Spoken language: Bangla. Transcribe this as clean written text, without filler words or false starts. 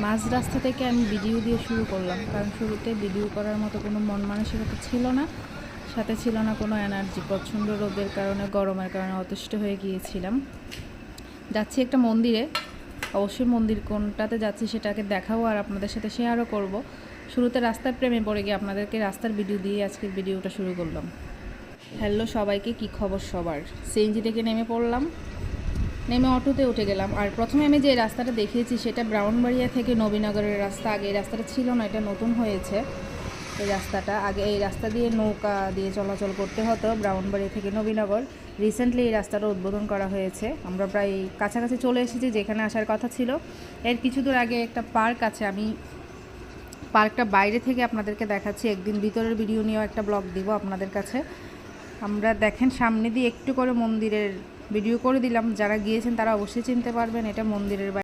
মাঝ রাস্তা থেকে আমি ভিডিও দিয়ে শুরু করলাম, কারণ শুরুতে ভিডিও করার মতো কোনো মন মানসিকতা ছিল না, সাথে ছিল না কোনো এনার্জি। প্রচণ্ড রোদের কারণে, গরমের কারণে অতিষ্ঠ হয়ে গিয়েছিলাম। যাচ্ছি একটা মন্দিরে, অবশ্যই মন্দির কোনটাতে যাচ্ছি সেটাকে দেখাবো আর আপনাদের সাথে শেয়ারও করব। শুরুতে রাস্তার প্রেমে পড়ে গিয়ে আপনাদেরকে রাস্তার ভিডিও দিয়ে আজকের ভিডিওটা শুরু করলাম। হ্যালো সবাইকে, কি খবর সবার? সিএনজি থেকে নেমে পড়লাম, নেমে অটোতে উঠে গেলাম। আর প্রথমে আমি যে রাস্তাটা দেখিয়েছি সেটা ব্রাউনবাড়িয়া থেকে নবীনগরের রাস্তা। আগে এই রাস্তাটা ছিল না, এটা নতুন হয়েছে এই রাস্তাটা। আগে এই রাস্তা দিয়ে নৌকা দিয়ে চলাচল করতে হতো ব্রাউনবাড়িয়া থেকে নবীনগর। রিসেন্টলি এই রাস্তাটা উদ্বোধন করা হয়েছে। আমরা প্রায় কাছাকাছি চলে এসেছি যেখানে আসার কথা ছিল। এর কিছু দূর আগে একটা পার্ক আছে, আমি পার্কটা বাইরে থেকে আপনাদেরকে দেখাচ্ছি। একদিন ভিতরের ভিডিও নিয়েও একটা ব্লগ দিব আপনাদের কাছে। আমরা দেখেন সামনে দিয়ে একটু করে মন্দিরের ভিডিও করে দিলাম, যারা গিয়েছেন তারা অবশ্যই চিনতে পারবেন এটা মন্দিরের